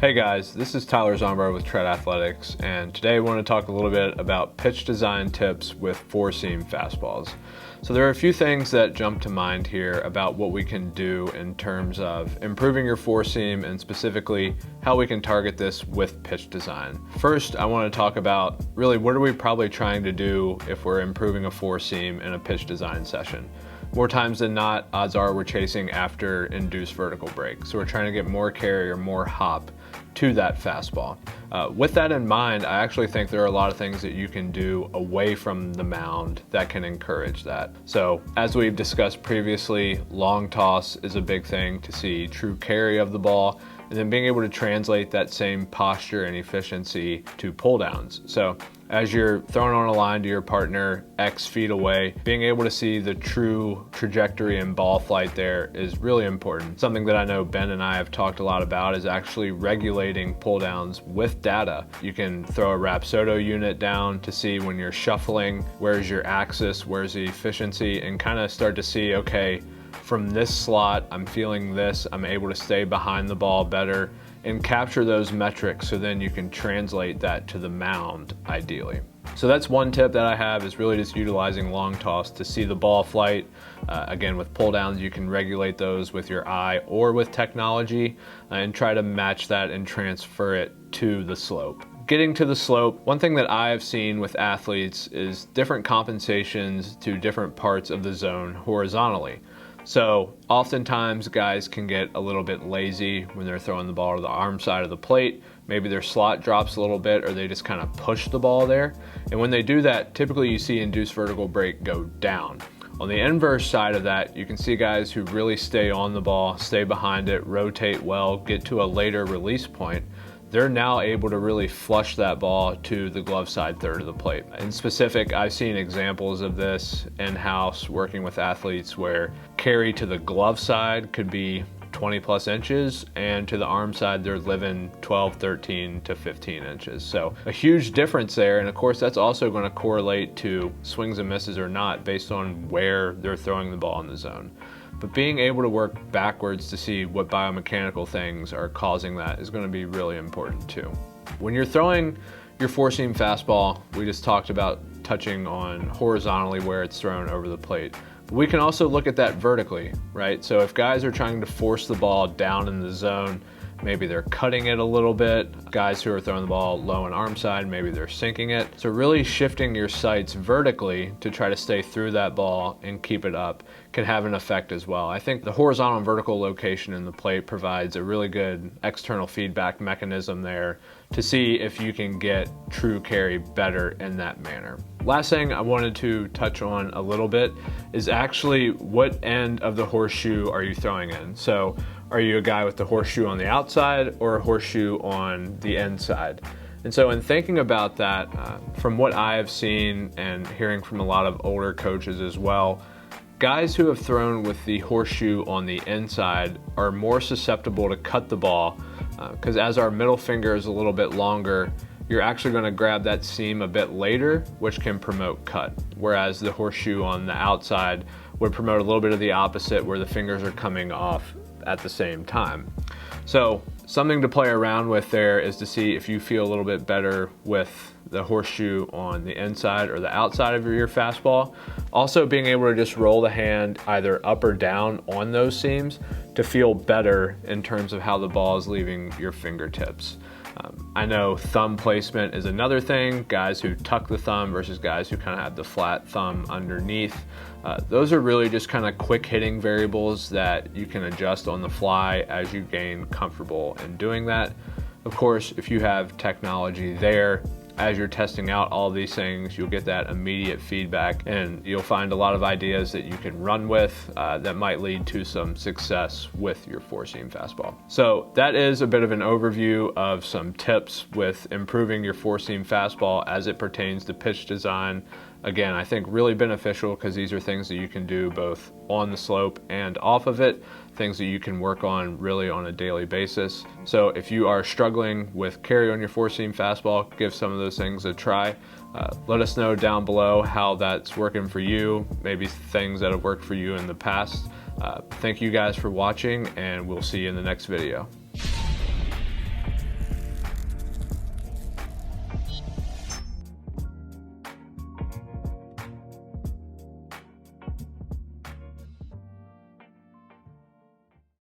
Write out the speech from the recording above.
Hey guys, this is Tyler Zombro with Tread Athletics, and today I want to talk a little bit about pitch design tips with four-seam fastballs. So there are a few things that jump to mind here about what we can do in terms of improving your four-seam and specifically how we can target this with pitch design. First, I want to talk about really what are we probably trying to do if we're improving a four-seam in a pitch design session. More times than not, odds are we're chasing after induced vertical break. So we're trying to get more carry or more hop to that fastball. With that in mind, I actually think there are a lot of things that you can do away from the mound that can encourage that. So as we've discussed previously, long toss is a big thing to see true carry of the ball, and then being able to translate that same posture and efficiency to pull downs. So as you're throwing on a line to your partner X feet away, being able to see the true trajectory and ball flight there is really important. Something that I know Ben and I have talked a lot about is actually regulating pull downs with data. You can throw a Rapsodo unit down to see when you're shuffling, where's your axis, where's the efficiency, and kind of start to see, okay, from this slot, I'm feeling this, I'm able to stay behind the ball better, and capture those metrics so then you can translate that to the mound ideally. So that's one tip that I have, is really just utilizing long toss to see the ball flight. Again, with pull downs, you can regulate those with your eye or with technology and try to match that and transfer it to the slope. Getting to the slope, one thing that I have seen with athletes is different compensations to different parts of the zone horizontally. So oftentimes guys can get a little bit lazy when they're throwing the ball to the arm side of the plate. Maybe their slot drops a little bit, or they just kind of push the ball there. And when they do that, typically you see induced vertical break go down. On the inverse side of that, you can see guys who really stay on the ball, stay behind it, rotate well, get to a later release point. They're now able to really flush that ball to the glove side third of the plate. In specific, I've seen examples of this in-house working with athletes where carry to the glove side could be 20 plus inches, and to the arm side they're living 12, 13 to 15 inches. So a huge difference there, and of course that's also going to correlate to swings and misses or not based on where they're throwing the ball in the zone. But being able to work backwards to see what biomechanical things are causing that is going to be really important too. When you're throwing your four-seam fastball, we just talked about touching on horizontally where it's thrown over the plate. But we can also look at that vertically, right? So if guys are trying to force the ball down in the zone, maybe they're cutting it a little bit. Guys who are throwing the ball low and arm side, maybe they're sinking it. So really shifting your sights vertically to try to stay through that ball and keep it up can have an effect as well. I think the horizontal and vertical location in the plate provides a really good external feedback mechanism there to see if you can get true carry better in that manner. Last thing I wanted to touch on a little bit is actually what end of the horseshoe are you throwing in? So are you a guy with the horseshoe on the outside or a horseshoe on the inside? And so in thinking about that, from what I have seen and hearing from a lot of older coaches as well, guys who have thrown with the horseshoe on the inside are more susceptible to cut the ball because as our middle finger is a little bit longer, you're actually going to grab that seam a bit later, which can promote cut. Whereas the horseshoe on the outside would promote a little bit of the opposite, where the fingers are coming off at the same time. So something to play around with there is to see if you feel a little bit better with the horseshoe on the inside or the outside of your fastball. Also being able to just roll the hand either up or down on those seams to feel better in terms of how the ball is leaving your fingertips. I know thumb placement is another thing, guys who tuck the thumb versus guys who kind of have the flat thumb underneath. Those are really just kind of quick hitting variables that you can adjust on the fly as you gain comfortable in doing that. Of course, if you have technology there, as you're testing out all these things, you'll get that immediate feedback and you'll find a lot of ideas that you can run with that might lead to some success with your four-seam fastball. So that is a bit of an overview of some tips with improving your four-seam fastball as it pertains to pitch design. Again, I think really beneficial because these are things that you can do both on the slope and off of it, things that you can work on really on a daily basis. So if you are struggling with carry on your four-seam fastball, give some of those things a try. Let us know down below how that's working for you, maybe things that have worked for you in the past. Thank you guys for watching, and we'll see you in the next video.